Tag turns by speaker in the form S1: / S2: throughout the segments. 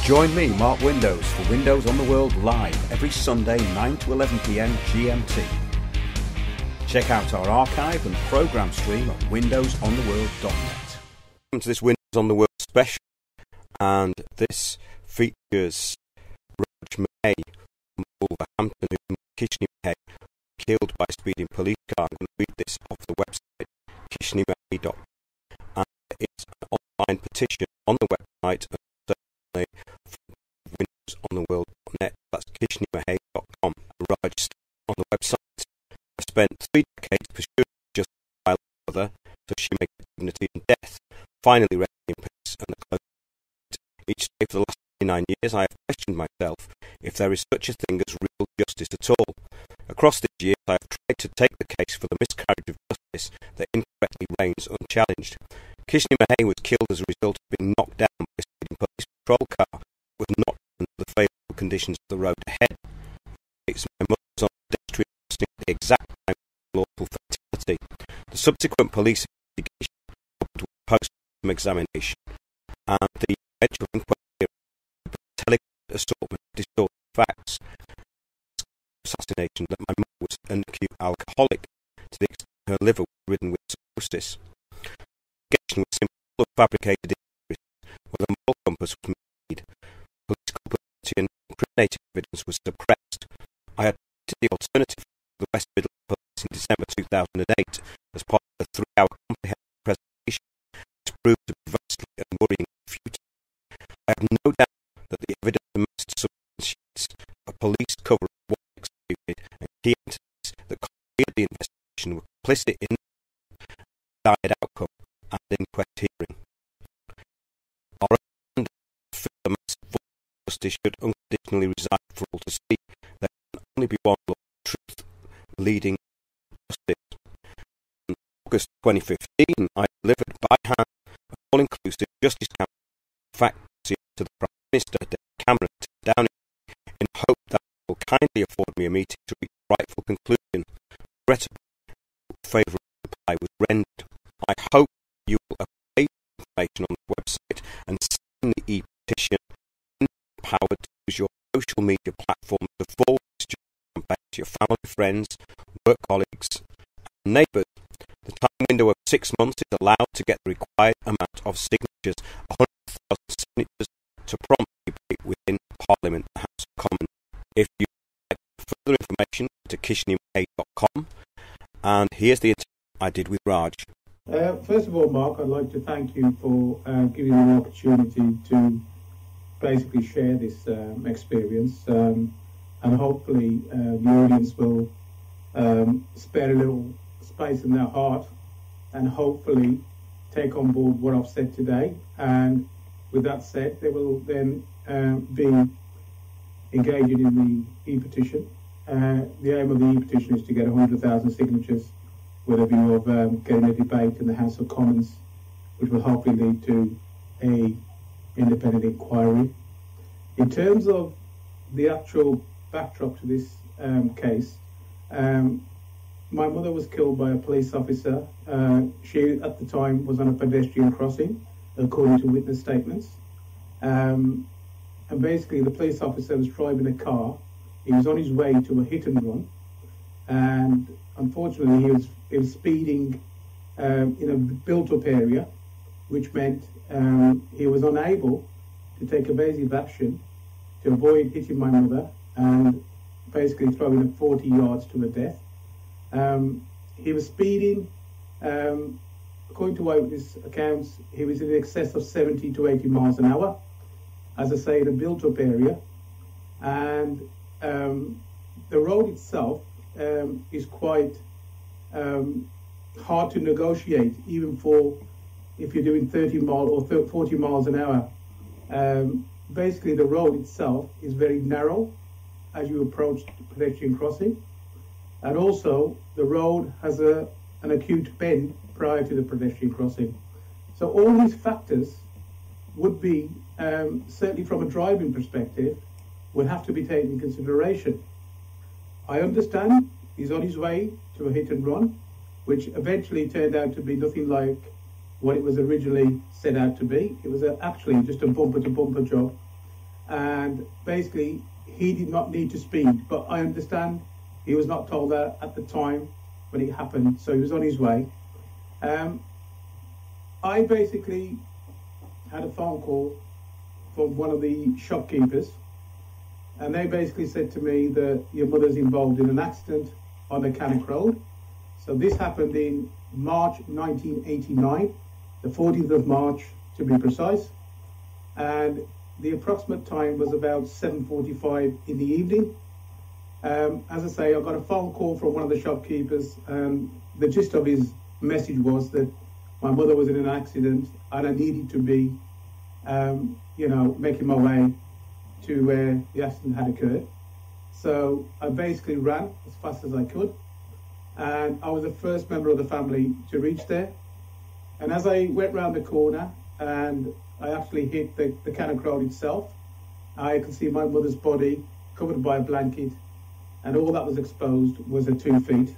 S1: Join me, Mark Windows, for Windows on the World live every Sunday 9 to 11 p.m. GMT. Check out our archive and programme stream at windowsontheworld.net. Welcome to this Windows on the World special, and this features Raj Mahay from Wolverhampton, who Kishni Mahay killed by a speeding police car. I'm going to read this off the website, kishnimahay.com. And it's an online petition on the website, and windowsontheworld.net. That's kishnimahay.com. Raj on the website. I spent 3 decades pursuing justice by mother, so she may get dignity in death, finally resting in peace and the close. Each day for the last 29 years, I have questioned myself if there is such a thing as real justice at all. Across these years, I have tried to take the case for the miscarriage of justice that incorrectly reigns unchallenged. Kishni Mahay was killed as a result of being knocked down by a speeding police patrol car, was not under the favourable conditions of the road ahead. It's my mother was on pedestrian crossing at the exact time of lawful fatality. The subsequent police investigation coupled with post-mortem examination and the eventual inquest hearing a telegraphed assortment of distorted facts. Assassination that my mother was an acute alcoholic to the extent her liver was ridden with cirrhosis. The investigation was simply full of fabricated injuries where the moral compass was made. Police culpability and incriminating evidence was suppressed. I had the alternative for the West Midlands Police in December 2008 as part of a 3-hour comprehensive presentation, which proved to be vastly and worryingly futile. I have no doubt that the evidence amassed surveillance sheets, a police cover of what executed, and key entities that conducted the investigation were complicit in the desired outcome and inquest hearing. Our understanding for the massive voice of justice should unconditionally reside for all to see. There can only be one law of truth leading justice. In August 2015, I delivered by hand an all-inclusive Justice Council fact-sheet to the Prime Minister, David Cameron, down in hope that he will kindly afford me a meeting to reach a rightful conclusion. Regrettably, a favourable reply was rendered. I hope you will obey the information on the website and sign the e-petition and be empowered to use your social media platform to forward this campaign to your family, friends, work colleagues and neighbours. The time window of 6 months is allowed to get the required amount of signatures, 100,000 signatures, to prompt debate within Parliament, the House of Commons. If you would like further information, to kishnimahay.com. And here's the interview I did with Raj.
S2: First of all, Mark, I'd like to thank you for giving me the opportunity to basically share this experience, and hopefully the audience will spare a little space in their heart and hopefully take on board what I've said today. And with that said, they will then be engaging in the e-petition. The aim of the e-petition is to get 100,000 signatures with a view of getting a debate in the House of Commons, which will hopefully lead to a independent inquiry. In terms of the actual backdrop to this case, my mother was killed by a police officer. She, at the time, was on a pedestrian crossing, according to witness statements. And basically, the police officer was driving a car. He was on his way to a hit and run. And unfortunately, he was speeding in a built-up area, which meant he was unable to take evasive action to avoid hitting my mother and basically throwing her 40 yards to her death. He was speeding, according to eyewitness accounts, he was in excess of 70 to 80 miles an hour, as I say, in a built-up area. And the road itself is quite hard to negotiate, even for if you're doing 30 miles or 40 miles an hour. Basically, the road itself is very narrow as you approach the pedestrian crossing, and also the road has an acute bend prior to the pedestrian crossing. So all these factors would be, certainly from a driving perspective, would have to be taken into consideration. I understand he's on his way to a hit and run, which eventually turned out to be nothing like what it was originally set out to be. It was actually just a bumper-to-bumper job. and basically he did not need to speed, but I understand he was not told that at the time when it happened, so he was on his way. I basically had a phone call from one of the shopkeepers, and they basically said to me that your mother's involved in an accident on the Cannock Road. So this happened in March 1989, the 14th of March to be precise, and the approximate time was about 7:45 in the evening. As I say, I got a phone call from one of the shopkeepers. The gist of his message was that my mother was in an accident and I needed to be, making my way to where the accident had occurred. So I basically ran as fast as I could, and I was the first member of the family to reach there. And as I went round the corner and I actually hit the Cannock Road itself, I could see my mother's body covered by a blanket, and all that was exposed was her 2 feet.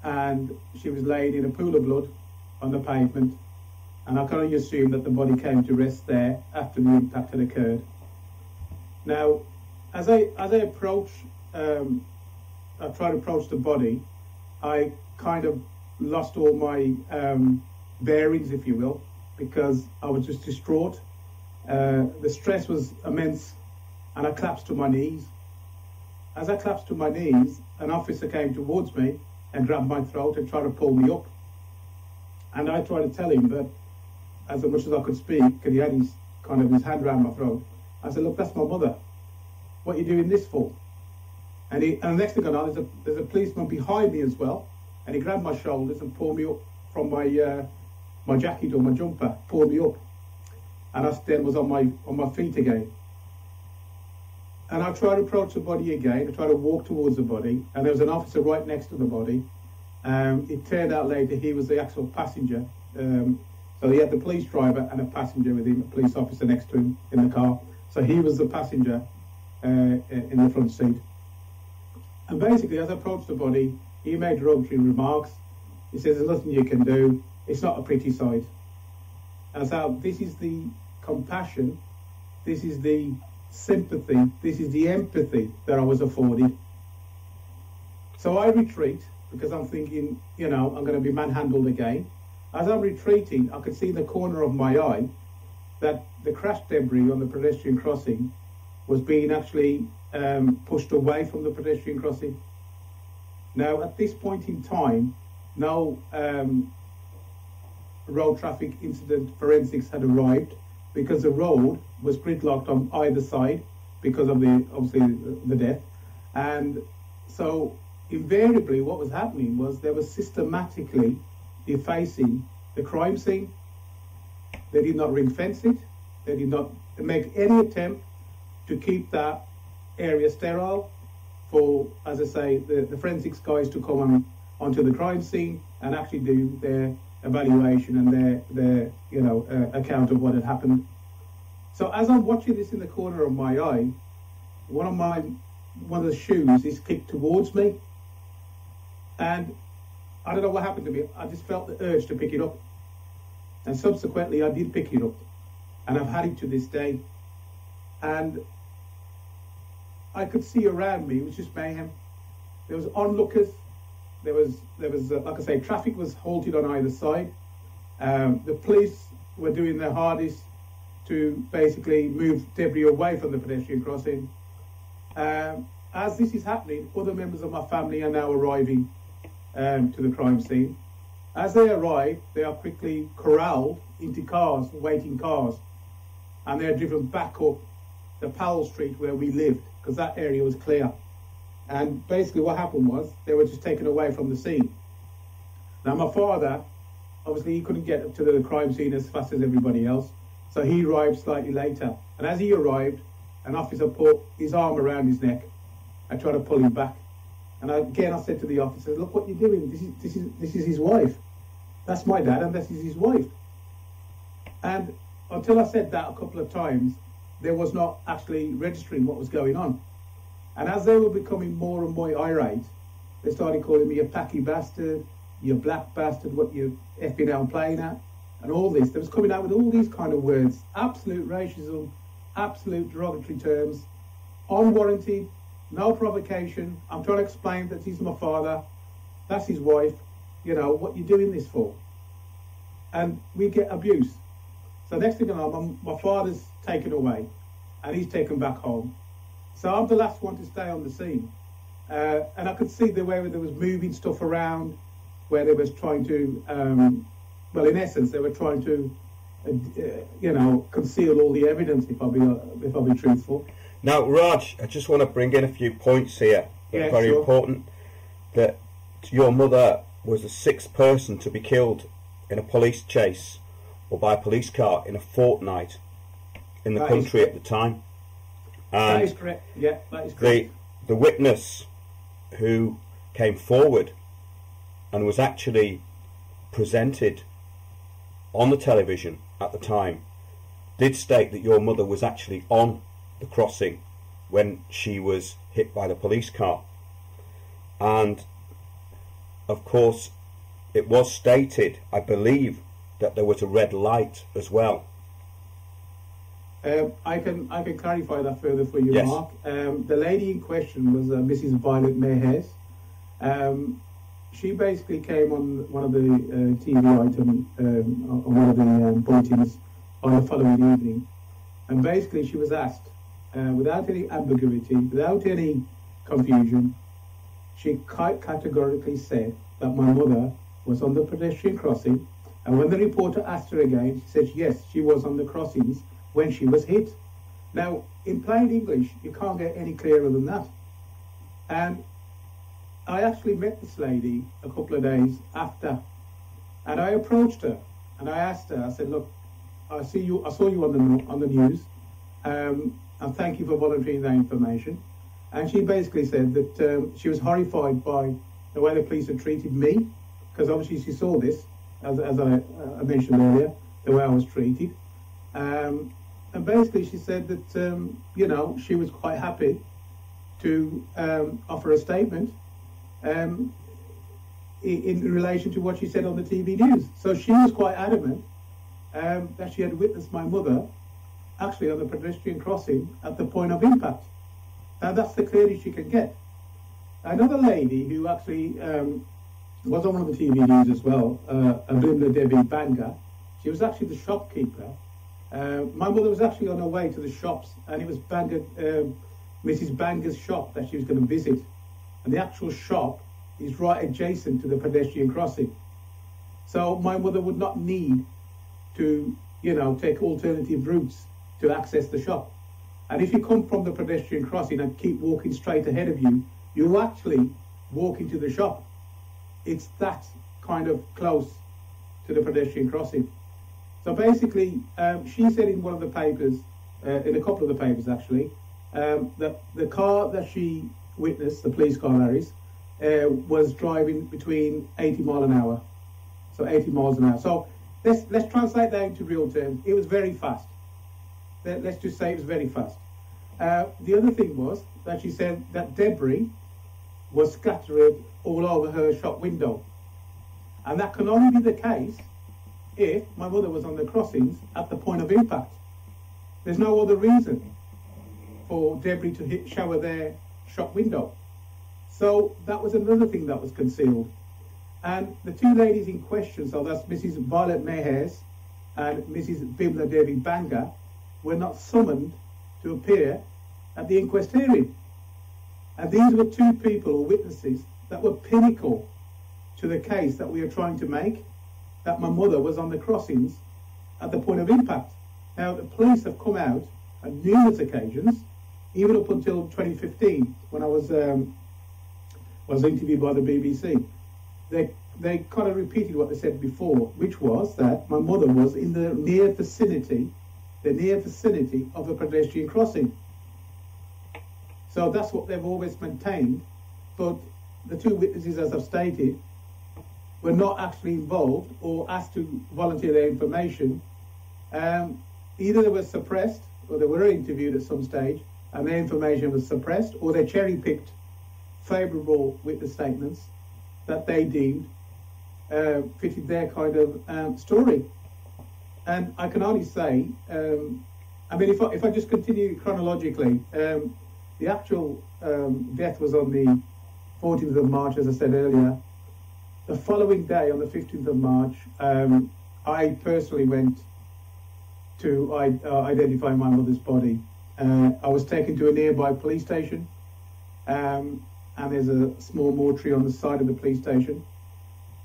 S2: And she was laid in a pool of blood on the pavement, and I can only assume that the body came to rest there after the impact had occurred. Now, as I approach, I try to approach the body, I kind of lost all my bearings, if you will, because I was just distraught. The stress was immense, and I collapsed to my knees. As I collapsed to my knees, an officer came towards me and grabbed my throat and tried to pull me up. And I tried to tell him that, as much as I could speak, because he had his hand around my throat, I said, "Look, that's my mother. What are you doing this for?" And the next thing I know, there's a policeman behind me as well, and he grabbed my shoulders and pulled me up from my jacket or my jumper, pulled me up, and I then was on my feet again. And I tried to approach the body again. I tried to walk towards the body, and there was an officer right next to the body. It turned out later he was the actual passenger. So he had the police driver and a passenger with him, a police officer next to him in the car. So he was the passenger in the front seat. And basically, as I approached the body, he made derogatory remarks. He says, "There's nothing you can do. It's not a pretty sight." And so this is the compassion, this is the sympathy, this is the empathy that I was afforded. So I retreat because I'm thinking, I'm going to be manhandled again. As I'm retreating, I could see in the corner of my eye that the crash debris on the pedestrian crossing was being actually pushed away from the pedestrian crossing. Now, at this point in time, no road traffic incident forensics had arrived because the road was gridlocked on either side because of the death. And so invariably what was happening was they were systematically defacing the crime scene. They did not ring fence it. They did not make any attempt to keep that area sterile for, as I say, the forensics guys to come onto the crime scene and actually do their evaluation and their account of what had happened. So as I'm watching this in the corner of my eye, one of the shoes is kicked towards me, and I don't know what happened to me. I just felt the urge to pick it up, and subsequently I did pick it up, and I've had it to this day. And I could see around me, it was just mayhem. There was onlookers. There was like I say, traffic was halted on either side. The police were doing their hardest to basically move debris away from the pedestrian crossing. As this is happening, other members of my family are now arriving to the crime scene. As they arrive, they are quickly corralled into cars, waiting cars, and they're driven back up the Powell Street where we lived, because that area was clear. And basically what happened was they were just taken away from the scene. Now my father, obviously he couldn't get to the crime scene as fast as everybody else, so he arrived slightly later. And as he arrived, an officer put his arm around his neck and tried to pull him back. And again I said to the officer, "Look what you're doing, this is his wife. That's my dad and this is his wife." And until I said that a couple of times, there was not actually registering what was going on. And as they were becoming more and more irate, they started calling me a packy bastard, you black bastard, what you effing out playing at, and all this. They was coming out with all these kind of words, absolute racism, absolute derogatory terms, unwarranted, no provocation. I'm trying to explain that he's my father, that's his wife, you know, what you doing this for? And we get abuse. So next thing I know, my father's taken away and he's taken back home. So I'm the last one to stay on the scene. And I could see the way there was moving stuff around, where they was trying to, well, in essence, they were trying to, you know, conceal all the evidence, if I'll be truthful.
S1: Now, Raj, I just want to bring in a few points here that are very important. That your mother was the 6th person to be killed in a police chase or by a police car in a fortnight in the country at the time. And
S2: that is correct. Yeah, that is correct.
S1: The witness who came forward and was actually presented on the television at the time did state that your mother was actually on the crossing when she was hit by the police car. And of course it was stated, I believe, that there was a red light as well.
S2: I can clarify that further for you,
S1: yes.
S2: Mark. The lady in question was Mrs. Violet Mahay. She basically came on one of the TV items, on one of the bulletins on the following evening, and basically she was asked, without any ambiguity, without any confusion, she quite categorically said that my mother was on the pedestrian crossing, and when the reporter asked her again, she said yes, she was on the crossings when she was hit. Now, in plain English, you can't get any clearer than that. And I actually met this lady a couple of days after, and I approached her and I asked her, I said, look, I saw you on the news, and thank you for volunteering that information. And she basically said that she was horrified by the way the police had treated me, because obviously she saw this, as I mentioned earlier, the way I was treated. And basically she said that, you know, she was quite happy to offer a statement in relation to what she said on the TV news. So she was quite adamant that she had witnessed my mother actually on the pedestrian crossing at the point of impact. Now that's the clearest she can get. Another lady who actually was on one of the TV news as well, Abimla Devi Banga, she was actually the shopkeeper. My mother was actually on her way to the shops, and it was Mrs. Banger's shop that she was going to visit. And the actual shop is right adjacent to the pedestrian crossing. So my mother would not need to, you know, take alternative routes to access the shop. And if you come from the pedestrian crossing and keep walking straight ahead of you, you actually walk into the shop. It's that kind of close to the pedestrian crossing. So basically, she said in one of the papers, in a couple of the papers actually, that the car that she witnessed, the police car, Larry's, was driving between 80 miles an hour. So 80 miles an hour. So let's translate that into real terms. It was very fast. Let's just say it was very fast. The other thing was that she said that debris was scattered all over her shop window. And that can only be the case if my mother was on the crossings at the point of impact. There's no other reason for debris to shower their shop window. So that was another thing that was concealed. And the two ladies in question, so that's Mrs. Violet Mahay and Mrs. Bimla Devi Banga, were not summoned to appear at the inquest hearing. And these were two people or witnesses that were pinnacle to the case that we are trying to make, that my mother was on the crossings at the point of impact. Now, the police have come out on numerous occasions, even up until 2015, when I was interviewed by the BBC. They kind of repeated what they said before, which was that my mother was in the near vicinity of a pedestrian crossing. So that's what they've always maintained, but the two witnesses, as I've stated, were not actually involved or asked to volunteer their information. Either they were suppressed or they were interviewed at some stage and their information was suppressed, or they cherry-picked favourable witness statements that they deemed fitted their kind of story. And I can only say, and I mean, if I just continue chronologically, the actual death was on the 14th of March, as I said earlier. The following day, on the 15th of March, I personally went to identify my mother's body. I was taken to a nearby police station, and there's a small mortuary on the side of the police station.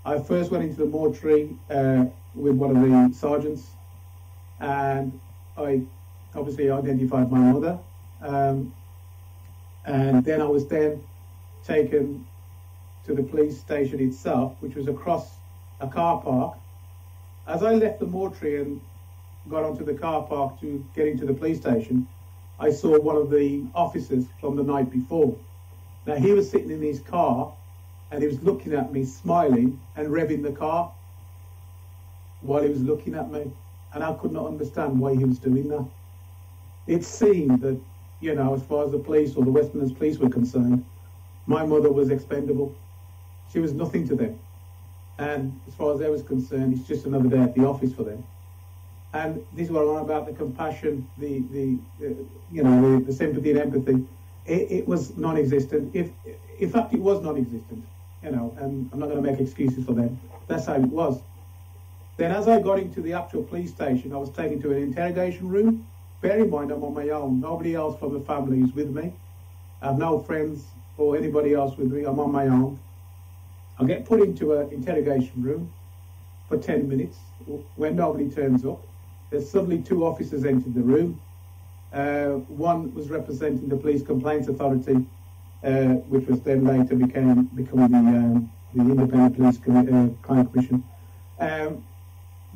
S2: I first went into the mortuary with one of the sergeants, and I obviously identified my mother. And then I was then taken to the police station itself, which was across a car park. As I left the mortuary and got onto the car park to get into the police station, I saw one of the officers from the night before. Now, he was sitting in his car and he was looking at me, smiling and revving the car while he was looking at me. And I could not understand why he was doing that. It seemed that, you know, as far as the police or the West Midlands police were concerned, my mother was expendable. She was nothing to them. And as far as they was concerned, it's just another day at the office for them. And this is what I'm on about, the compassion, the sympathy and empathy. It was non-existent. In fact, it was non-existent, you know, and I'm not going to make excuses for them. That's how it was. Then as I got into the actual police station, I was taken to an interrogation room. Bear in mind, I'm on my own. Nobody else from the family is with me. I have no friends or anybody else with me. I'm on my own. I get put into an interrogation room for 10 minutes when nobody turns up. There's suddenly two officers entered the room. One was representing the Police Complaints Authority, which was then later becoming the Independent Police Crime Commission.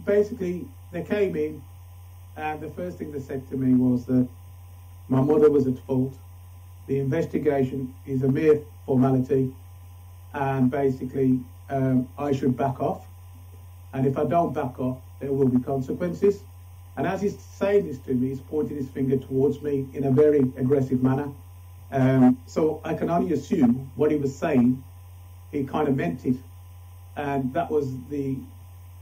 S2: Basically, they came in, and the first thing they said to me was that my mother was at fault. The investigation is a mere formality, and basically I should back off. And if I don't back off, there will be consequences. And as he's saying this to me, he's pointing his finger towards me in a very aggressive manner. So I can only assume what he was saying, he kind of meant it. And that was the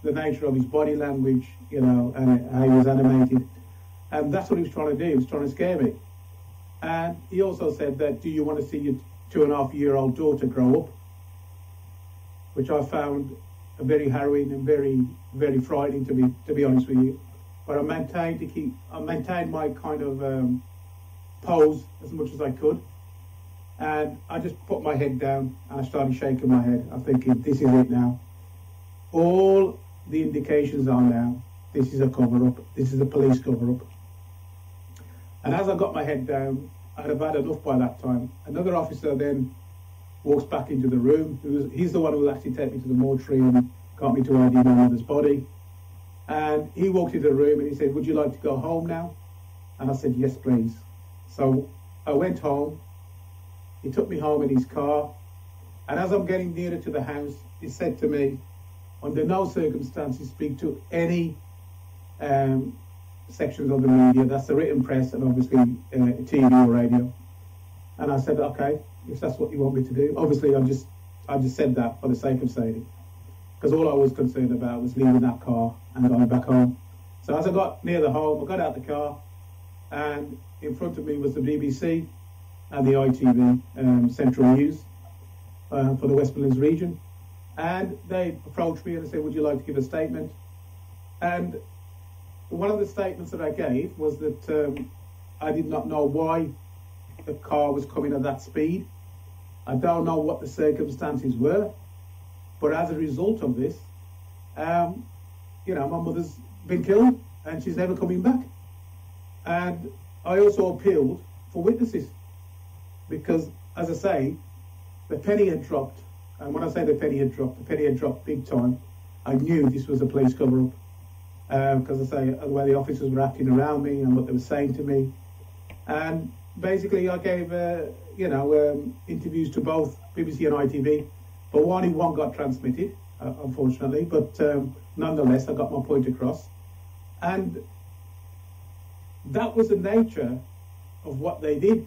S2: nature of his body language, you know, and how he was animated. And that's what he was trying to do. He was trying to scare me. And he also said that, do you want to see your 2.5-year-old daughter grow up? Which I found very harrowing and very, very frightening, to be honest with you. But I maintained my kind of pose as much as I could. And I just put my head down and I started shaking my head. I'm thinking, this is it now. All the indications are now, this is a cover-up. This is a police cover-up. And as I got my head down, I'd have had enough by that time. Another officer then walks back into the room. He's the one who actually took me to the mortuary and got me to ID my mother's body. And he walked into the room and he said, would you like to go home now? And I said, yes, please. So I went home. He took me home in his car. And as I'm getting nearer to the house, he said to me, under no circumstances speak to any sections of the media. That's the written press and obviously TV or radio. And I said, okay, if that's what you want me to do. Obviously, I just said that for the sake of saying it, because all I was concerned about was leaving that car and going back home. So as I got near the home, I got out the car, and in front of me was the BBC and the ITV Central News for the West Midlands region. And they approached me and they said, would you like to give a statement? And one of the statements that I gave was that I did not know why the car was coming at that speed. I don't know what the circumstances were, but as a result of this, you know, my mother's been killed and she's never coming back. And I also appealed for witnesses because, as I say, the penny had dropped. And when I say the penny had dropped big time. I knew this was a police cover-up because, I say, the way the officers were acting around me and what they were saying to me. And basically, I gave, interviews to both BBC and ITV, but only one got transmitted, unfortunately. But nonetheless, I got my point across. And that was the nature of what they did.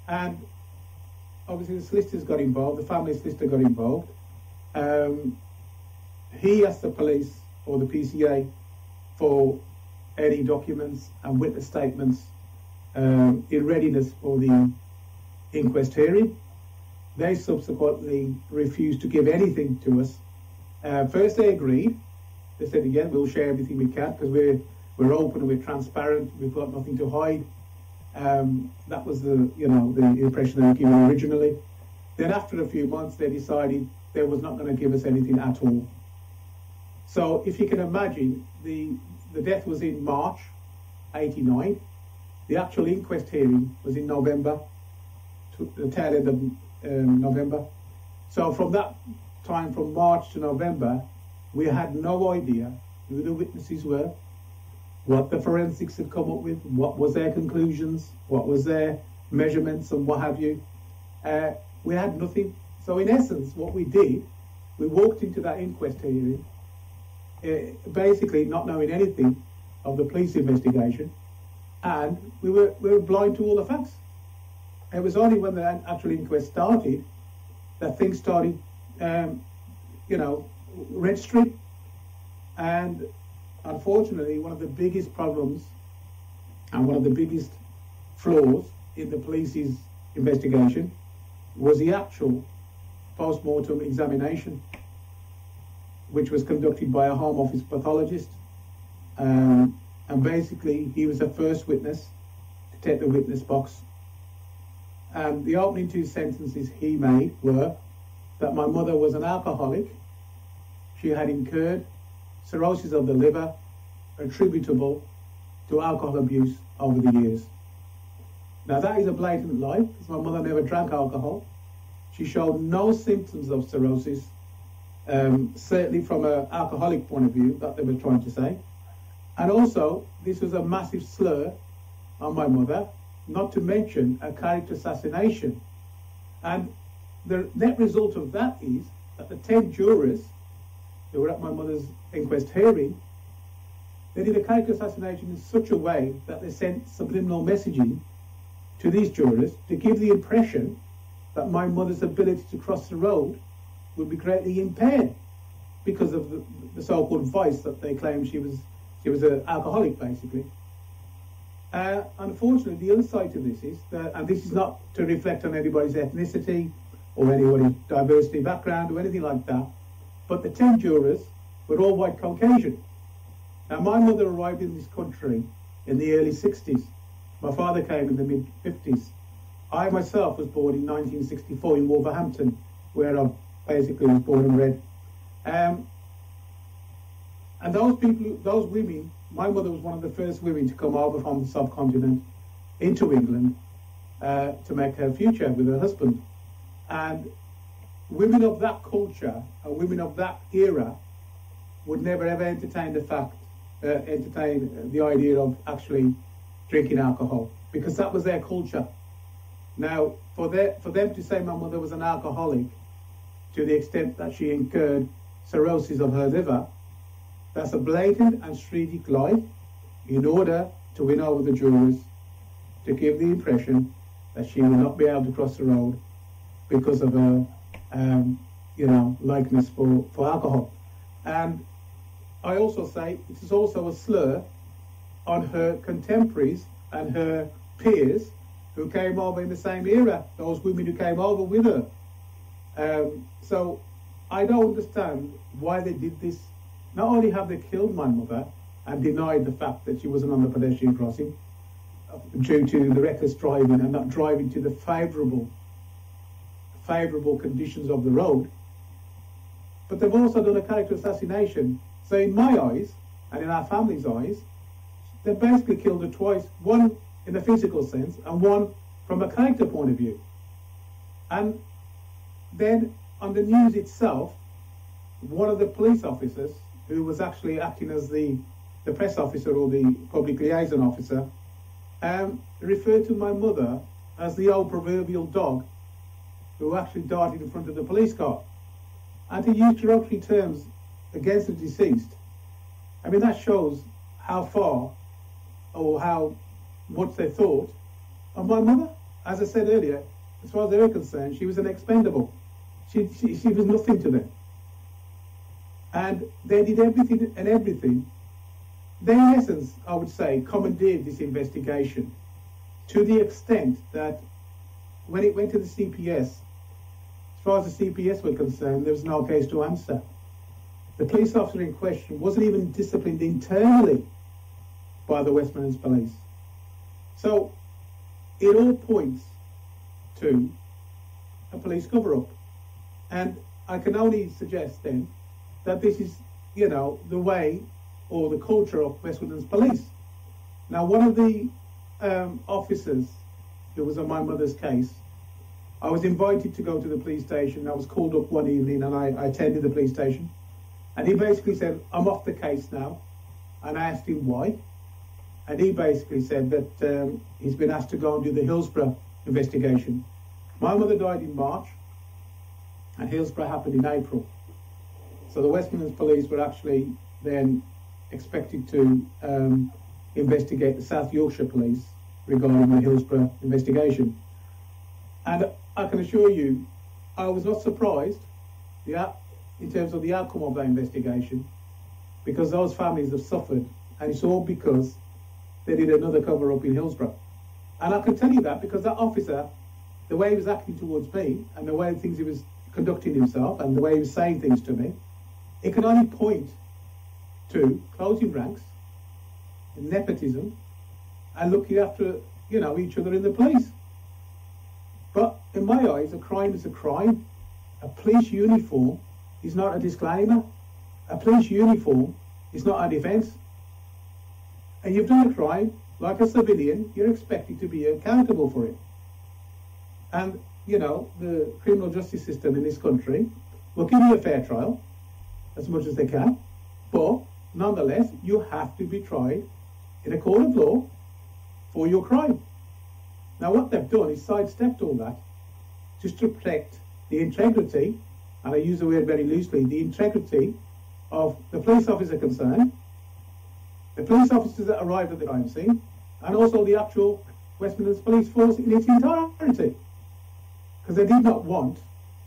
S2: And obviously, the solicitors got involved, the family solicitor got involved. He asked the police or the PCA for any documents and witness statements in readiness for the inquest hearing. They subsequently refused to give anything to us. First they agreed. They said, again, we'll share everything we can because we're open, we're transparent, we've got nothing to hide. That was the impression they were given originally. Then after a few months, they decided they was not going to give us anything at all. So if you can imagine, the death was in March '89. The actual inquest hearing was in November, the tail end of November. So from that time, from March to November, we had no idea who the witnesses were, what the forensics had come up with, what was their conclusions, what was their measurements and what have you. We had nothing. So in essence, what we did, we walked into that inquest hearing, basically not knowing anything of the police investigation, and we were blind to all the facts. It was only when the actual inquest started that things started, registering. And unfortunately, one of the biggest problems and one of the biggest flaws in the police's investigation was the actual post-mortem examination, which was conducted by a Home Office pathologist. And basically, he was the first witness to take the witness box. And the opening two sentences he made were that my mother was an alcoholic. She had incurred cirrhosis of the liver attributable to alcohol abuse over the years. Now that is a blatant lie, because my mother never drank alcohol. She showed no symptoms of cirrhosis, certainly from an alcoholic point of view, that they were trying to say. And also, this was a massive slur on my mother, not to mention a character assassination. And the net result of that is that the 10 jurors who were at my mother's inquest hearing, they did a character assassination in such a way that they sent subliminal messaging to these jurors to give the impression that my mother's ability to cross the road would be greatly impaired because of the so-called vice that they claimed she was an alcoholic, basically. Unfortunately, the other side to this is that, and this is not to reflect on anybody's ethnicity or anybody's diversity background or anything like that, but the 10 jurors were all white Caucasian. Now, my mother arrived in this country in the early 60s. My father came in the mid-50s. I myself was born in 1964 in Wolverhampton, where I basically was born and bred. And those people, those women, my mother was one of the first women to come over from the subcontinent into England to make her future with her husband. And women of that culture and women of that era would never ever entertain the idea of actually drinking alcohol, because that was their culture. Now, for them to say my mother was an alcoholic to the extent that she incurred cirrhosis of her liver, that's a blatant and strategic lie in order to win over the jurors, to give the impression that she will not be able to cross the road because of her, likeness for alcohol. And I also say it is also a slur on her contemporaries and her peers who came over in the same era, those women who came over with her. So I don't understand why they did this. Not only have they killed my mother and denied the fact that she wasn't on the pedestrian crossing due to the reckless driving and not driving to the favourable conditions of the road, but they've also done a character assassination. So in my eyes, and in our family's eyes, they basically killed her twice, one in the physical sense and one from a character point of view. And then on the news itself, one of the police officers, who was actually acting as the press officer or the public liaison officer, referred to my mother as the old proverbial dog who actually darted in front of the police car. And to use derogatory terms against the deceased, I mean, that shows how far or how much they thought of my mother. As I said earlier, as far as they were concerned, she was an expendable. She was nothing to them. And they did everything they, in essence, I would say, commandeered this investigation to the extent that when it went to the CPS, as far as the CPS were concerned, there was no case to answer. The police officer in question wasn't even disciplined internally by the West Midlands Police. So it all points to a police cover-up. And I can only suggest then that this is, you know, the way or the culture of West Midlands Police. Now, one of the officers who was on my mother's case, I was invited to go to the police station. I was called up one evening and I attended the police station. And he basically said, I'm off the case now. And I asked him why. And he basically said that he's been asked to go and do the Hillsborough investigation. My mother died in March, and Hillsborough happened in April. So the West Midlands Police were actually then expected to investigate the South Yorkshire Police regarding the Hillsborough investigation. And I can assure you, I was not surprised in terms of the outcome of that investigation, because those families have suffered, and it's all because they did another cover-up in Hillsborough. And I can tell you that because that officer, the way he was acting towards me, and the way things he was conducting himself, and the way he was saying things to me, it can only point to closing ranks, nepotism, and looking after, you know, each other in the police. But in my eyes, a crime is a crime. A police uniform is not a disclaimer. A police uniform is not a defence. And you've done a crime, like a civilian, you're expected to be accountable for it. And, you know, the criminal justice system in this country will give you a fair trial, as much as they can, but nonetheless, you have to be tried in a court of law for your crime. Now, what they've done is sidestepped all that just to protect the integrity, and I use the word very loosely, the integrity of the police officer concerned, the police officers that arrived at the crime scene, and also the actual West Midlands Police Force in its entirety. Because they did not want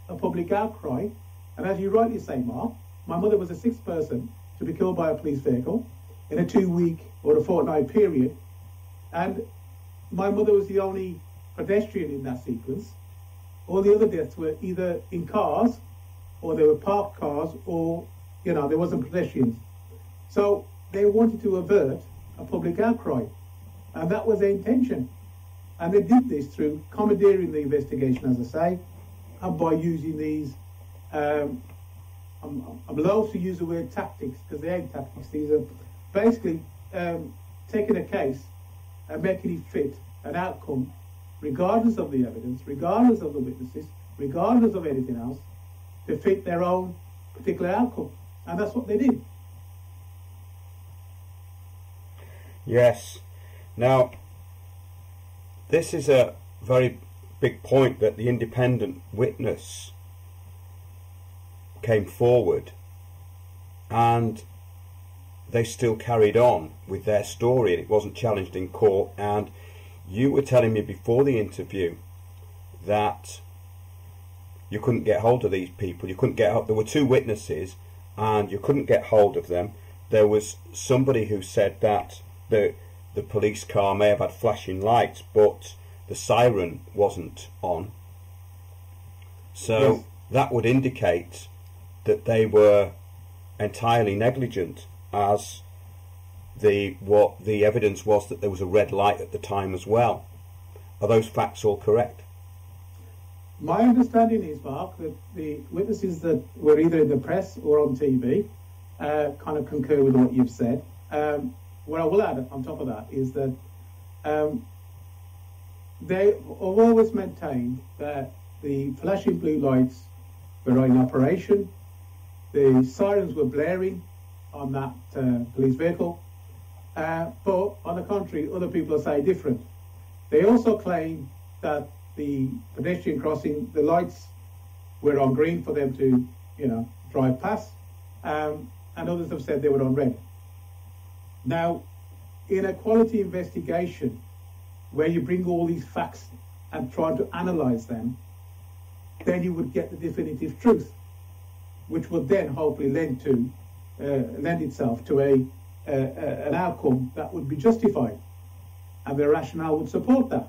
S2: a public outcry. And as you rightly say, Mark, my mother was the sixth person to be killed by a police vehicle in a 2-week or a fortnight period. And my mother was the only pedestrian in that sequence. All the other deaths were either in cars, or they were parked cars, or, you know, there wasn't pedestrians. So they wanted to avert a public outcry. And that was their intention. And they did this through commandeering the investigation, as I say, and by using these, I'm loath to use the word tactics, because they ain't tactics. These are basically taking a case and making it fit an outcome, regardless of the evidence, regardless of the witnesses, regardless of anything else, to fit their own particular outcome. And that's what they did.
S1: Yes. Now, this is a very big point, that the independent witness came forward and they still carried on with their story, and it wasn't challenged in court. And you were telling me before the interview that you couldn't get hold of these people. You couldn't get hold. There were 2 witnesses and you couldn't get hold of them. There was somebody who said that the police car may have had flashing lights, but the siren wasn't on. So yes, that would indicate that they were entirely negligent, as what the evidence was that there was a red light at the time as well. Are those facts all correct?
S2: My understanding is, Mark, that the witnesses that were either in the press or on TV kind of concur with what you've said. What I will add on top of that is that they have always maintained that the flashing blue lights were in operation, the sirens were blaring on that police vehicle, but on the contrary, other people say different. They also claim that the pedestrian crossing, the lights were on green for them to, you know, drive past, and others have said they were on red. Now, in a quality investigation where you bring all these facts and try to analyse them, then you would get the definitive truth, which would then hopefully lend itself to a an outcome that would be justified, and their rationale would support that.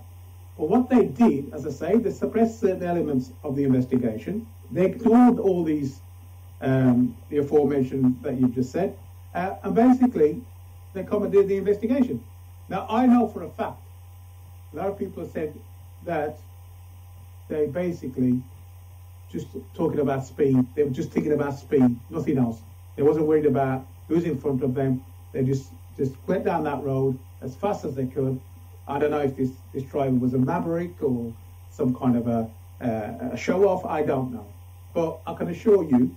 S2: But what they did, as I say, they suppressed certain elements of the investigation. They ignored all these, the aforementioned that you've just said, and basically they come and did the investigation. Now, I know for a fact, a lot of people have said that they basically just talking about speed. They were just thinking about speed, nothing else. They wasn't worried about who's in front of them. They just went down that road as fast as they could. I don't know if this driver was a maverick or some kind of a show-off. I don't know. But I can assure you,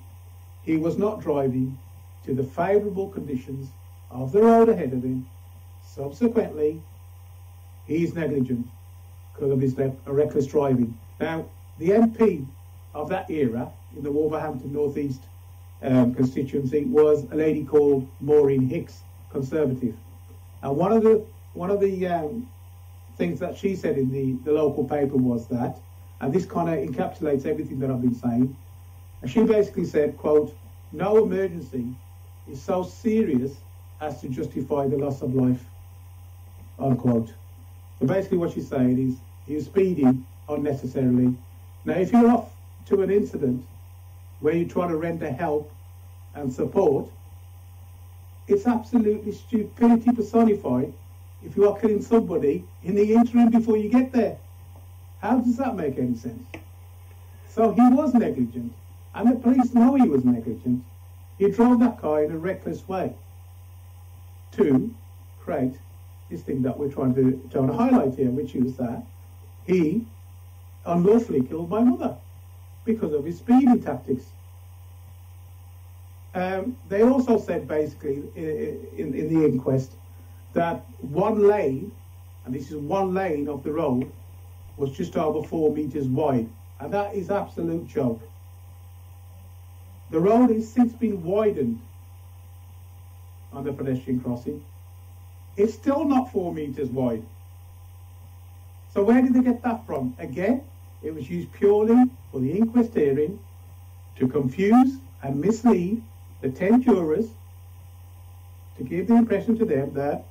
S2: he was not driving to the favourable conditions of the road ahead of him. Subsequently, he's negligent because of his reckless driving. Now, the MP of that era in the Wolverhampton North East constituency was a lady called Maureen Hicks, Conservative. And one of the things that she said in the local paper was that, and this kind of encapsulates everything that I've been saying, and she basically said, quote, "No emergency is so serious as to justify the loss of life," unquote. So basically what she's saying is he was speeding unnecessarily. Now, if you're off to an incident where you try to render help and support, it's absolutely stupidity personified if you are killing somebody in the interim before you get there. How does that make any sense? So he was negligent, and the police know he was negligent. He drove that car in a reckless way to create this thing that we're trying to highlight here, which is that he unlawfully killed my mother because of his speeding tactics. They also said basically in the inquest that one lane, and this is one lane of the road, was just over 4 meters wide, and that is absolute joke. The road has since been widened on the pedestrian crossing. It's still not 4 meters wide. So where did they get that from? Again, it was used purely for the inquest hearing to confuse and mislead the 10 jurors, to give the impression to them that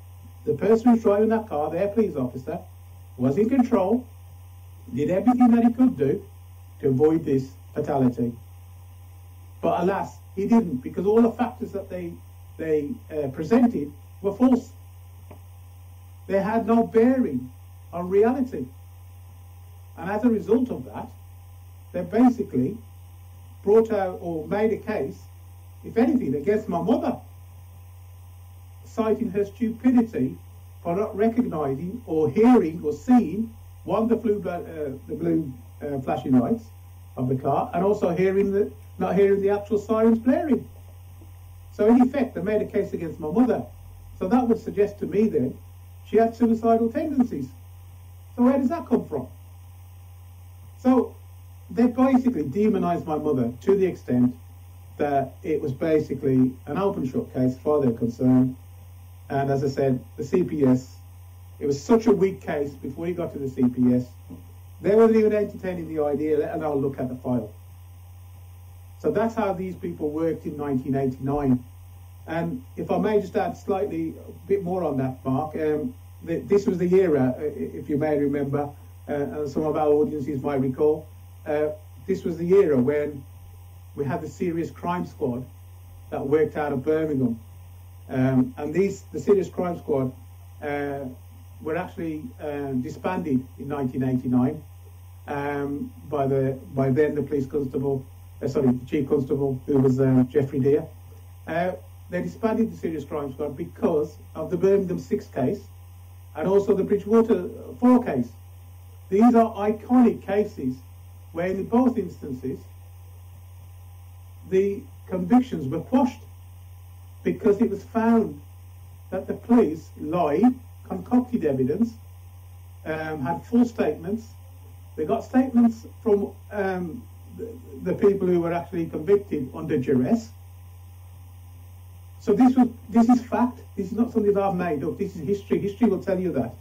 S2: the person who's driving that car, their police officer, was in control, did everything that he could do to avoid this fatality. But alas, he didn't, because all the factors that they presented were false. They had no bearing on reality. And as a result of that, they basically brought out or made a case, if anything, against my mother, citing her stupidity for not recognising or hearing or seeing, one, the blue flashing lights of the car, and also not hearing the actual sirens blaring. So in effect, they made a case against my mother. So that would suggest to me then she had suicidal tendencies. So where does that come from? So they basically demonised my mother to the extent that it was basically an open shut case as far as they're concerned. And as I said, the CPS, it was such a weak case before he got to the CPS, they weren't even entertaining the idea, let alone look at the file. So that's how these people worked in 1989. And if I may just add slightly a bit more on that, Mark, this was the era, if you may remember, and some of our audiences might recall, this was the era when we had the Serious Crime Squad that worked out of Birmingham. And the Serious Crime Squad were actually disbanded in 1989 by then the police constable, the chief constable, who was Geoffrey Deere. They disbanded the Serious Crime Squad because of the Birmingham 6 case and also the Bridgewater 4 case. These are iconic cases where in both instances the convictions were quashed because it was found that the police lied, concocted evidence, had false statements. They got statements from the people who were actually convicted under duress. So this is fact. This is not something that I've made up. This is history. History will tell you that.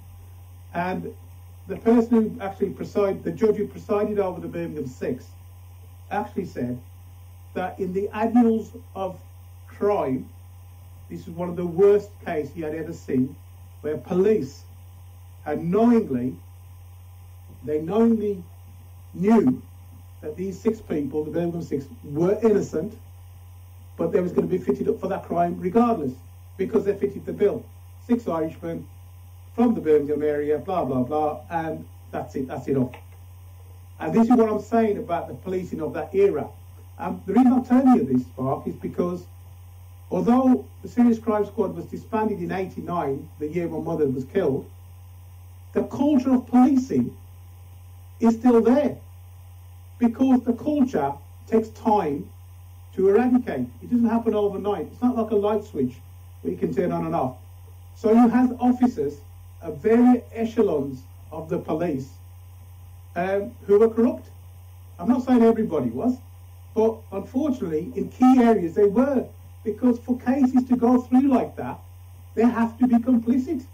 S2: And the person who actually the judge who presided over the Birmingham 6, actually said that in the annals of crime this is one of the worst cases he had ever seen, where police had knowingly knew that these 6 people, the Birmingham 6, were innocent, but they was going to be fitted up for that crime regardless, because they fitted the bill. 6 Irishmen from the Birmingham area, blah, blah, blah, and that's it off. And this is what I'm saying about the policing of that era. The reason I'm telling you this, Mark, is because although the Serious Crime Squad was disbanded in '89, the year my mother was killed, the culture of policing is still there, because the culture takes time to eradicate. It doesn't happen overnight. It's not like a light switch where you can turn on and off. So you have officers of various echelons of the police who were corrupt. I'm not saying everybody was, but unfortunately in key areas they were, because for cases to go through like that, they have to be complicit.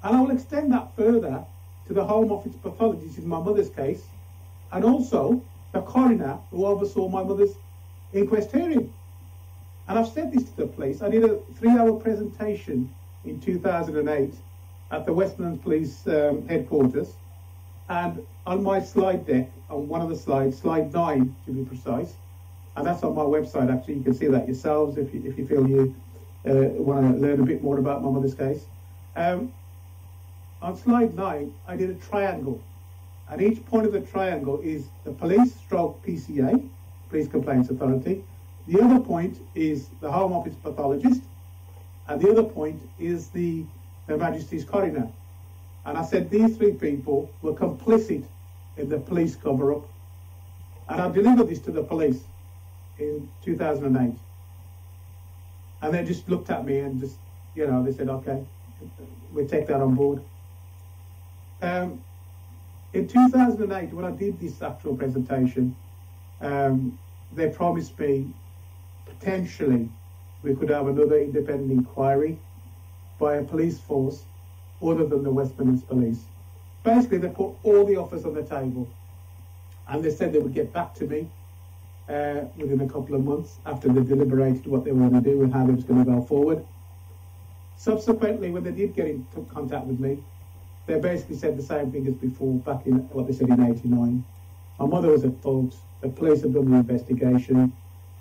S2: And I will extend that further to the Home Office pathologist in my mother's case, and also the coroner who oversaw my mother's inquest hearing. And I've said this to the police. I did a 3-hour presentation in 2008 at the Westlands Police headquarters, and on my slide deck, on one of the slides, slide 9 to be precise, and that's on my website actually, you can see that yourselves if you feel you want to learn a bit more about my mother's case. On slide 9, I did a triangle, and each point of the triangle is the police stroke PCA, Police Complaints Authority. The other point is the Home Office pathologist, and the other point is the Majesty's coroner. And I said these 3 people were complicit in the police cover-up. And I delivered this to the police in 2008. And they just looked at me and just, they said, okay, we'll take that on board. In 2008, when I did this actual presentation, they promised me potentially we could have another independent inquiry by a police force other than the West Midlands Police. Basically, they put all the offers on the table, and they said they would get back to me within a couple of months after they deliberated what they were going to do and how they was going to go forward. Subsequently, when they did get in contact with me, they basically said the same thing as before, back in what they said in '89. My mother was at fault. The police had done the investigation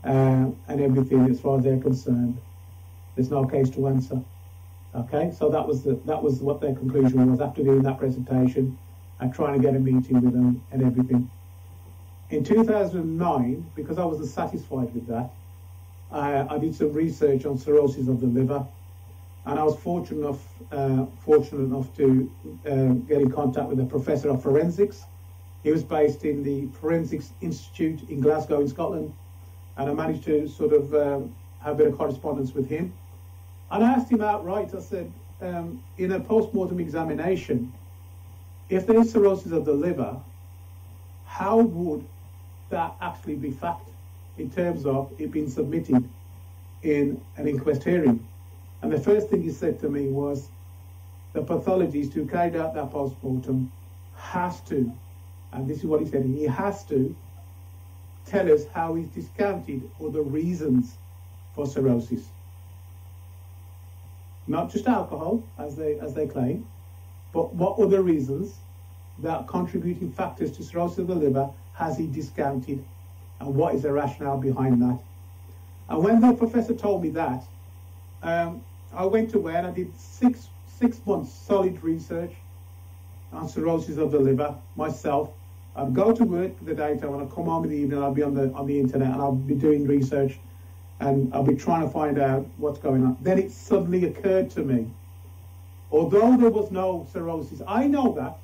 S2: and everything. As far as they're concerned, there's no case to answer. Okay, so that was what their conclusion was after doing that presentation and trying to get a meeting with them and everything. In 2009, because I wasn't satisfied with that, I did some research on cirrhosis of the liver, and I was fortunate enough to get in contact with a professor of forensics. He was based in the Forensics Institute in Glasgow in Scotland, and I managed to sort of have a bit of correspondence with him. And I asked him outright, I said, in a post-mortem examination, if there is cirrhosis of the liver, how would that actually be fact in terms of it being submitted in an inquest hearing? And the first thing he said to me was, the pathologist who carried out that post-mortem has to, and this is what he said, he has to tell us how he's discounted all the reasons for cirrhosis. Not just alcohol, as they claim, but what other reasons that contributing factors to cirrhosis of the liver has he discounted, and what is the rationale behind that? And when the professor told me that, I went away and I did six months solid research on cirrhosis of the liver myself. I'd go to work with the data, when I come home in the evening, I'll be on the internet and I'll be doing research, and I'll be trying to find out what's going on. Then it suddenly occurred to me, although there was no cirrhosis, I know that,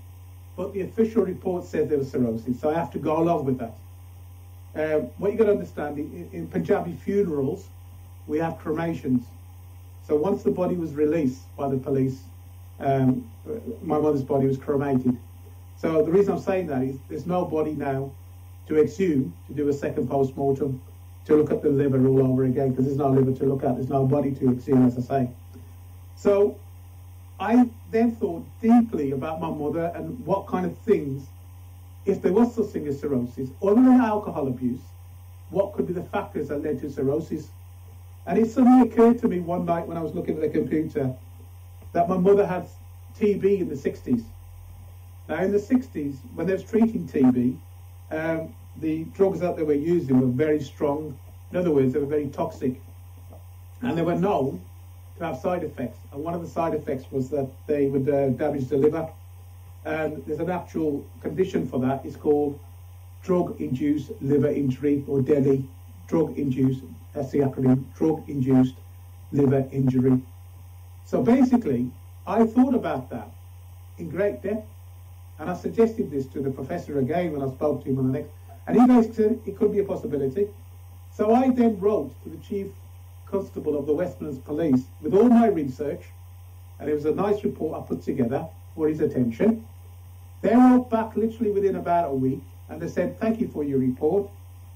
S2: but the official report said there was cirrhosis, so I have to go along with that. What you got to understand, in Punjabi funerals, we have cremations. So once the body was released by the police, my mother's body was cremated. So the reason I'm saying that is there's no body now to exhume, to do a second post-mortem, to look at the liver all over again, because there's no liver to look at, there's no body to exhume, as I say. So I then thought deeply about my mother and what kind of things, if there was such thing as cirrhosis, other than alcohol abuse, what could be the factors that led to cirrhosis? And it suddenly occurred to me one night when I was looking at the computer that my mother had TB in the 60s. Now, in the 60s, when they was treating TB, the drugs that they were using were very strong. In other words, they were very toxic. And they were known to have side effects. And one of the side effects was that they would damage the liver. And there's an actual condition for that. It's called drug-induced liver injury, or DELI, drug-induced, that's the acronym, drug-induced liver injury. So basically, I thought about that in great depth, and I suggested this to the professor again when I spoke to him on the next, and he basically said it could be a possibility. So I then wrote to the Chief Constable of the West Midlands Police with all my research, and it was a nice report I put together for his attention. They wrote back literally within about a week, and they said, thank you for your report.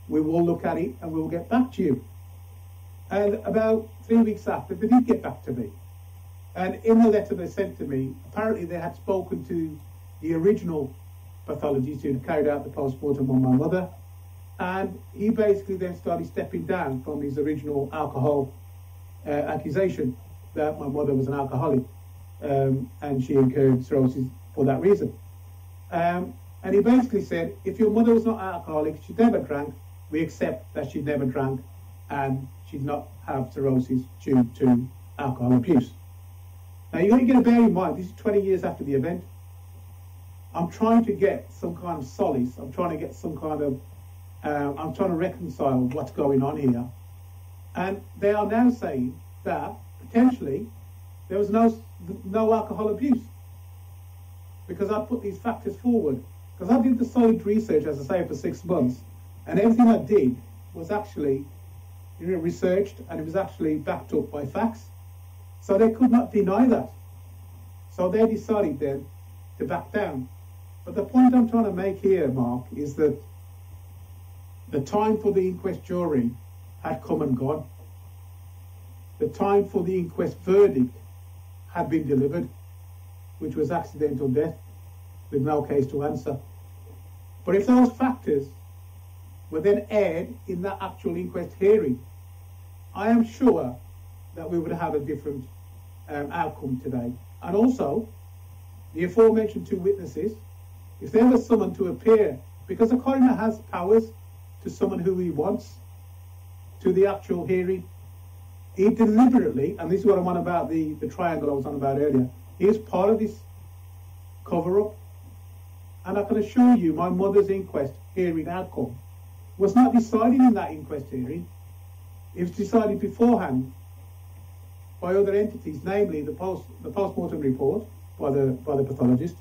S2: We will look at it and we'll get back to you. And about 3 weeks after, they did get back to me. And in the letter they sent to me, apparently they had spoken to the original pathologist who had carried out the post-mortem on my mother. And he basically then started stepping down from his original alcohol accusation that my mother was an alcoholic, and she incurred cirrhosis for that reason. And he basically said, if your mother was not alcoholic, she never drank, we accept that she never drank and she'd not have cirrhosis due to alcohol abuse. Now you've got to bear in mind, this is 20 years after the event. I'm trying to get some kind of solace, I'm trying to get some kind of, I'm trying to reconcile what's going on here. And they are now saying that potentially there was no alcohol abuse, because I put these factors forward. Because I did the solid research, as I say, for 6 months, and everything I did was actually researched, and it was actually backed up by facts. So they could not deny that. So they decided then to back down. But the point I'm trying to make here, Mark, is that the time for the inquest jury had come and gone. The time for the inquest verdict had been delivered, which was accidental death with no case to answer. But if those factors were then aired in that actual inquest hearing, I am sure that we would have a different outcome today. And also, the aforementioned 2 witnesses, if they were summoned to appear, because the coroner has powers to summon who he wants to the actual hearing, he deliberately, and this is what I'm on about, the triangle I was on about earlier, he is part of this cover-up. And I can assure you, my mother's inquest hearing outcome was not decided in that inquest hearing. It was decided beforehand by other entities, namely the post-mortem report by the pathologist,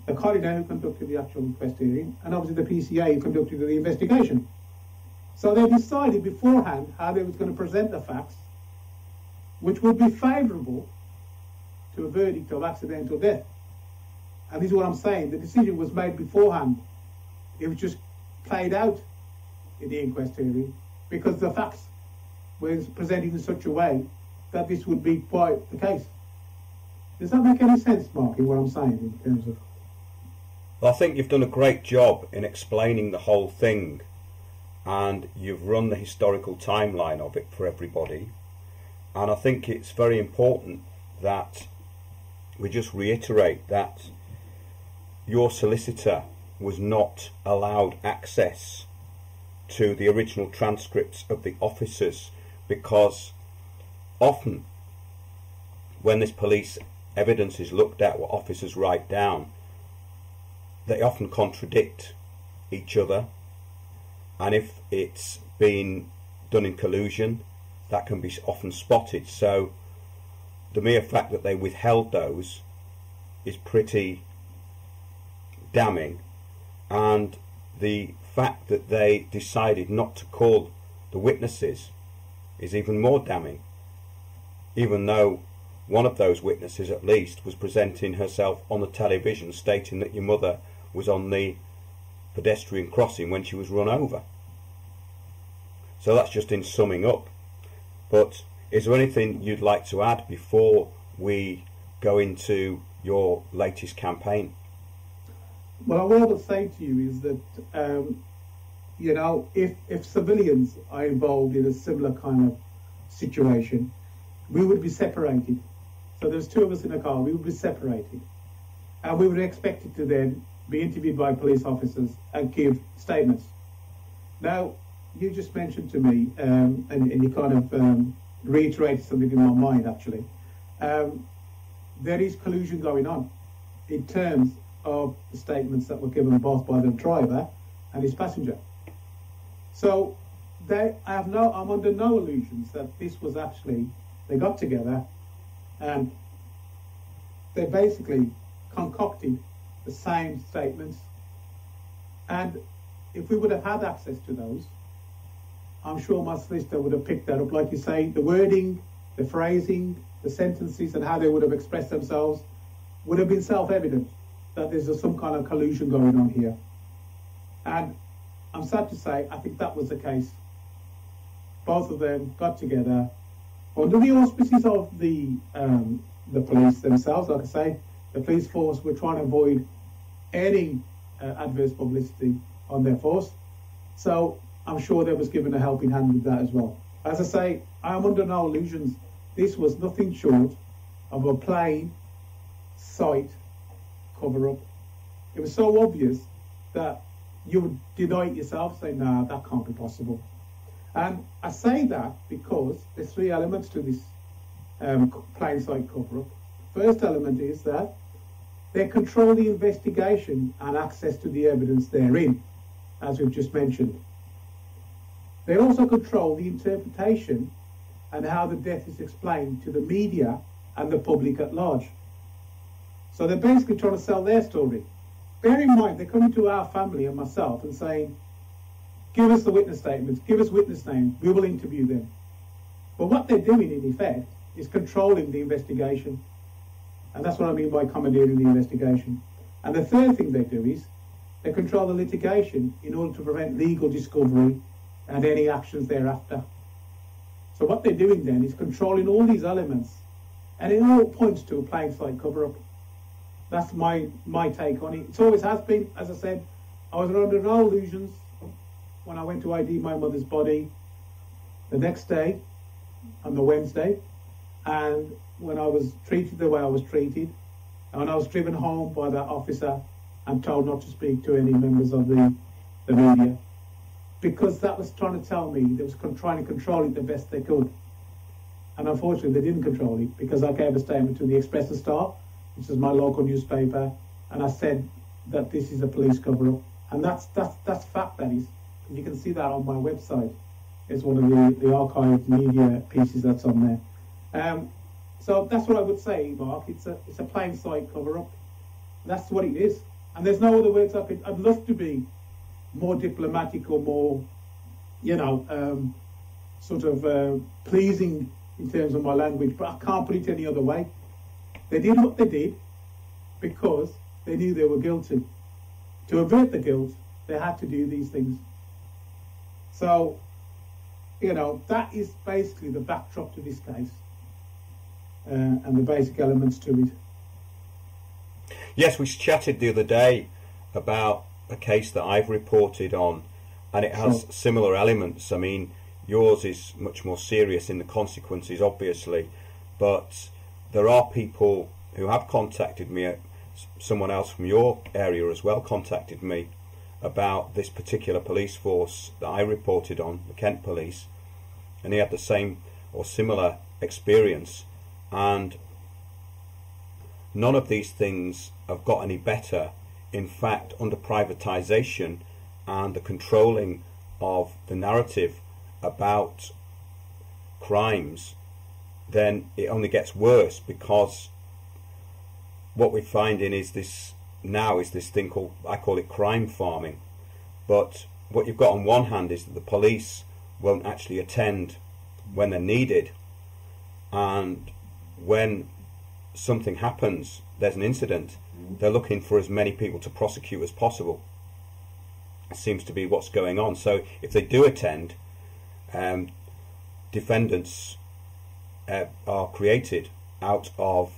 S2: the coroner who conducted the actual inquest hearing, and obviously the PCA who conducted the investigation. So they decided beforehand how they was going to present the facts, which would be favourable to a verdict of accidental death. And this is what I'm saying, the decision was made beforehand. It was just played out in the inquest hearing because the facts were presented in such a way that this would be quite the case. Does that make any sense, Mark, in what I'm saying in terms of...
S1: Well, I think you've done a great job in explaining the whole thing, and you've run the historical timeline of it for everybody. And I think it's very important that we just reiterate that your solicitor was not allowed access to the original transcripts of the officers, because often when this police evidence is looked at, what officers write down, they often contradict each other, and if it's been done in collusion, that can be often spotted. So the mere fact that they withheld those is pretty damning, and the fact that they decided not to call the witnesses is even more damning, even though one of those witnesses at least was presenting herself on the television stating that your mother was on the pedestrian crossing when she was run over. So that's just in summing up. But is there anything you'd like to add before we go into your latest campaign?
S2: Well, what I would say to you is that, you know, if civilians are involved in a similar kind of situation, we would be separated. So there's two of us in a car, we would be separated. And we were expected to then be interviewed by police officers and give statements. Now, you just mentioned to me, and you kind of reiterated something in my mind actually, there is collusion going on in terms of the statements that were given both by the driver and his passenger. So I'm under no illusions that this was actually, they got together and they basically concocted the same statements. And if we would have had access to those, I'm sure my solicitor would have picked that up. Like you say, the wording, the phrasing, the sentences and how they would have expressed themselves would have been self-evident that there's some kind of collusion going on here. And I'm sad to say, I think that was the case. Both of them got together under the auspices of the police themselves. Like I say, the police force were trying to avoid any adverse publicity on their force. So I'm sure they was given a helping hand with that as well. As I say, I am under no illusions. This was nothing short of a plain sight cover-up. It was so obvious that you would deny it yourself, say, nah, that can't be possible. And I say that because there's three elements to this plain sight cover-up. First element is that they control the investigation and access to the evidence therein, as we've just mentioned. They also control the interpretation and how the death is explained to the media and the public at large. So they're basically trying to sell their story. Bear in mind, they're coming to our family and myself and saying, give us the witness statements, give us witness names, we will interview them. But what they're doing, in effect, is controlling the investigation. And that's what I mean by commandeering the investigation. And the third thing they do is they control the litigation in order to prevent legal discovery and any actions thereafter. So what they're doing then is controlling all these elements, and it all points to a plain sight cover-up. That's my take on it. It always has been. As I said, I was under no illusions when I went to ID my mother's body the next day, on the Wednesday, and when I was treated the way I was treated, and when I was driven home by that officer and told not to speak to any members of the media, because that was trying to tell me they was trying to control it the best they could. And unfortunately, they didn't control it, because I gave a statement to the Express and Star, which is my local newspaper, and I said that this is a police cover-up. And that's fact, that is. You can see that on my website. It's one of the archived media pieces that's on there. So that's what I would say, Mark. It's a plain sight cover-up. That's what it is. And there's no other words I could. I'd love to be more diplomatic or more, sort of pleasing in terms of my language, but I can't put it any other way. They did what they did because they knew they were guilty. To avert the guilt, they had to do these things. So, that is basically the backdrop to this case and the basic elements to it.
S1: Yes, we chatted the other day about a case that I've reported on, and it has similar elements. I mean, yours is much more serious in the consequences, obviously, but there are people who have contacted me, someone else from your area as well contacted me about this particular police force that I reported on, the Kent Police, and he had the same or similar experience, and none of these things have got any better. In fact, under privatisation and the controlling of the narrative about crimes, then it only gets worse, because what we're finding is this thing called, I call it crime farming. But what you've got on one hand is that the police won't actually attend when they're needed, and when something happens, there's an incident, they're looking for as many people to prosecute as possible. It seems to be what's going on. So if they do attend, defendants are created out of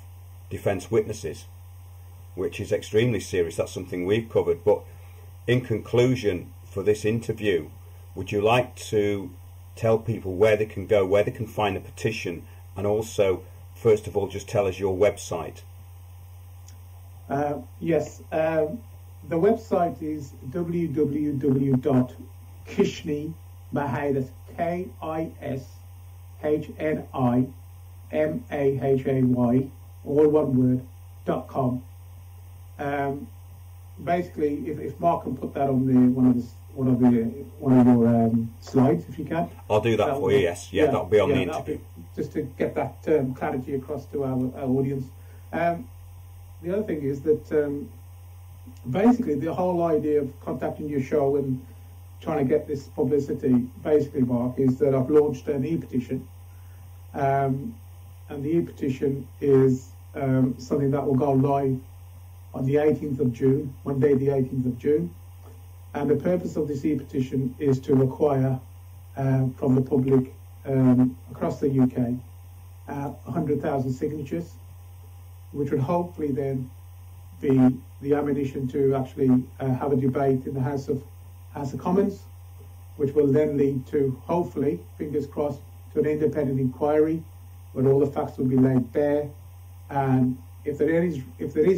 S1: defence witnesses, which is extremely serious. That's something we've covered. But in conclusion for this interview, would you like to tell people where they can go, where they can find the petition, and also, first of all, just tell us your website.
S2: Yes, the website is www.Kishni Mahay, that's KISHNIMAHAY, all one word, .com. Basically, if Mark can put that on one of your slides, if you can.
S1: I'll do that for you. Yes, yeah, that'll be on the interview.
S2: Just to get that clarity across to our audience. The other thing is that basically the whole idea of contacting your show and trying to get this publicity, basically, Mark, is that I've launched an e-petition, and the e-petition is something that will go live on the 18th of June, Monday the 18th of June. And the purpose of this e-petition is to acquire from the public across the UK 100,000 signatures, which would hopefully then be the ammunition to actually have a debate in the House of Commons, which will then lead to, hopefully, fingers crossed, to an independent inquiry where all the facts will be laid bare, and if there is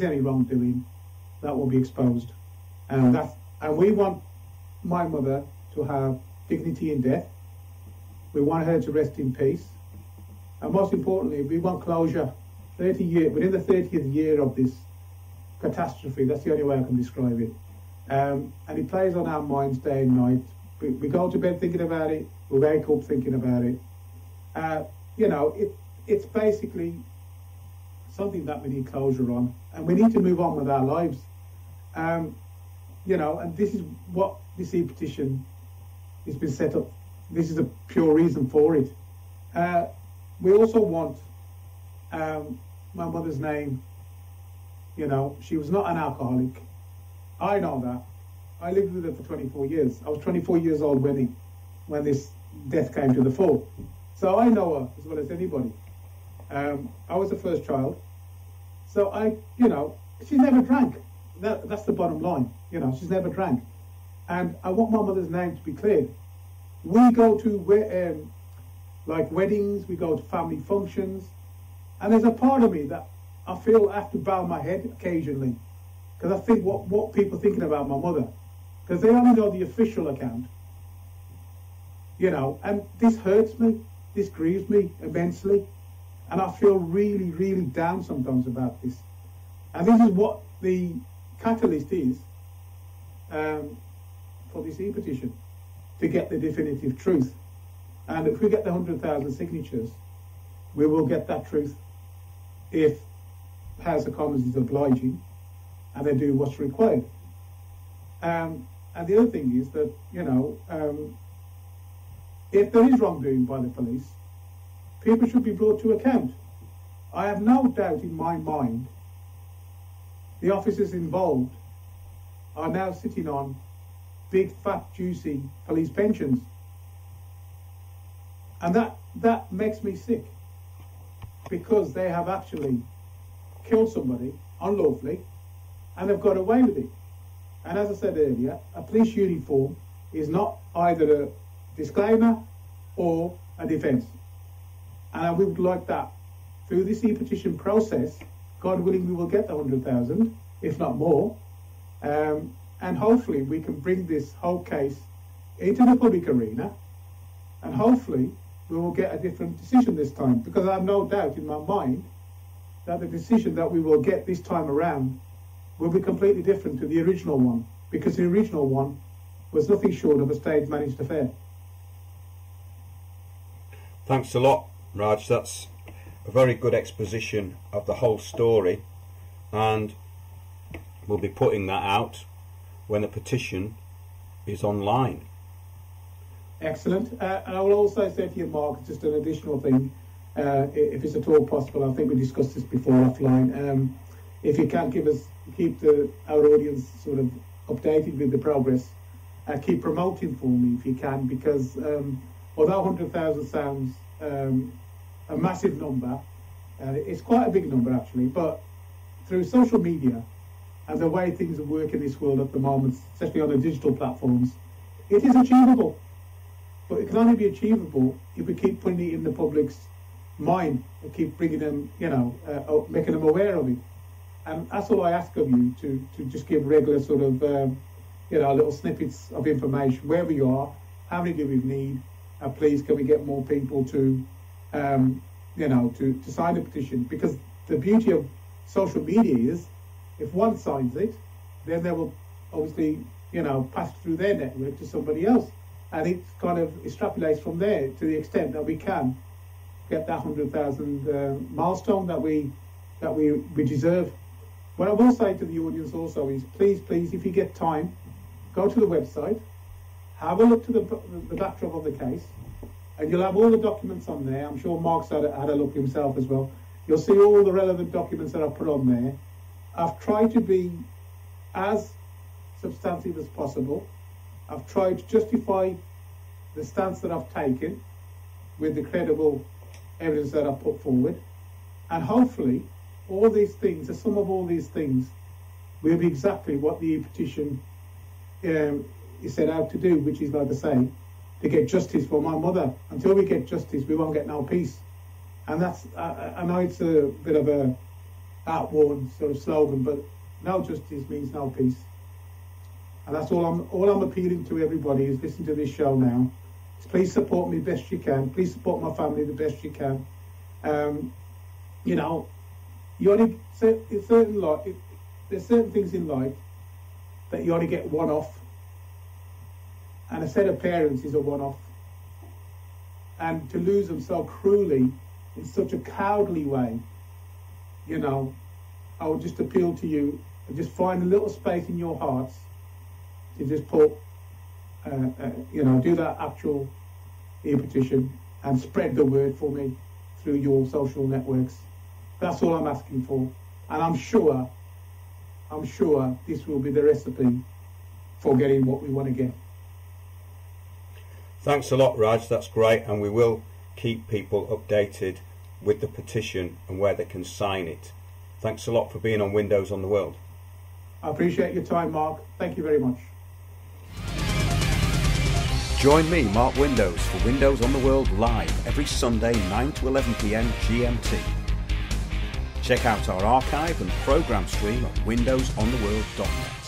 S2: any wrongdoing, that will be exposed. And we want my mother to have dignity in death. We want her to rest in peace, and most importantly, we want closure. Within the 30th year of this catastrophe, that's the only way I can describe it. And it plays on our minds day and night. We go to bed thinking about it, we wake up thinking about it. It's basically something that we need closure on, and we need to move on with our lives. And this is what this e-petition has been set up. This is a pure reason for it. We also want my mother's name. She was not an alcoholic. I know that. I lived with her for 24 years. I was 24 years old when this death came to the fore. So I know her as well as anybody. I was the first child. So she's never drank. That's the bottom line. She's never drank. And I want my mother's name to be cleared. We go to like weddings, we go to family functions, and there's a part of me that I feel I have to bow my head occasionally, because I think what people are thinking about my mother, because they only know the official account. And this hurts me, this grieves me immensely, and I feel really, really down sometimes about this. And this is what the catalyst is for this e-petition, to get the definitive truth. And if we get the 100,000 signatures, we will get that truth if House of Commons is obliging and they do what's required. And the other thing is that, if there is wrongdoing by the police, people should be brought to account. I have no doubt in my mind the officers involved are now sitting on big, fat, juicy police pensions. And that makes me sick, because they have actually killed somebody unlawfully and they've got away with it. And as I said earlier, a police uniform is not either a disclaimer or a defence. And we would like that through this e-petition process. God willing, we will get the 100,000, if not more. And hopefully we can bring this whole case into the public arena, and hopefully we will get a different decision this time, because I have no doubt in my mind that the decision that we will get this time around will be completely different to the original one, because the original one was nothing short of a stage-managed affair.
S1: Thanks a lot, Raj. That's a very good exposition of the whole story, and we'll be putting that out when the petition is online.
S2: Excellent. And I will also say to you, Mark, just an additional thing, if it's at all possible, I think we discussed this before offline, if you can keep our audience sort of updated with the progress, keep promoting for me if you can, because although 100,000 sounds a massive number, it's quite a big number actually, but through social media and the way things work in this world at the moment, especially on the digital platforms, it is achievable. But it can only be achievable if we keep putting it in the public's mind and keep bringing them, making them aware of it. And that's all I ask of you, to just give regular sort of, little snippets of information, wherever you are, how many do we need, and please can we get more people to sign a petition. Because the beauty of social media is, if one signs it, then they will obviously, pass through their network to somebody else. And it kind of extrapolates from there to the extent that we can get that 100,000 milestone that we deserve. What I will say to the audience also is, please, if you get time, go to the website, have a look to the backdrop of the case, and you'll have all the documents on there. I'm sure Mark's had a look himself as well. You'll see all the relevant documents that I've put on there. I've tried to be as substantive as possible. I've tried to justify the stance that I've taken with the credible evidence that I've put forward. And hopefully, all these things, the sum of all these things, will be exactly what the petition is set out to do, which is, like I say, to get justice for my mother. Until we get justice, we won't get no peace. And that's, I know it's a bit of a outworn sort of slogan, but no justice means no peace. And that's all I'm appealing to everybody who's listening to this show now. Please support me best you can. Please support my family the best you can. You only there's certain things in life that you only get one off, and a set of parents is a one-off. And to lose them so cruelly in such a cowardly way, I would just appeal to you and just find a little space in your hearts to just put, do that actual e-petition and spread the word for me through your social networks. That's all I'm asking for. And I'm sure this will be the recipe for getting what we want to get.
S1: Thanks a lot, Raj. That's great. And we will keep people updated with the petition and where they can sign it. Thanks a lot for being on Windows on the World.
S2: I appreciate your time, Mark. Thank you very much.
S1: Join me, Mark Windows, for Windows on the World live every Sunday 9 to 11 p.m. GMT. Check out our archive and programme stream at windowsontheworld.net.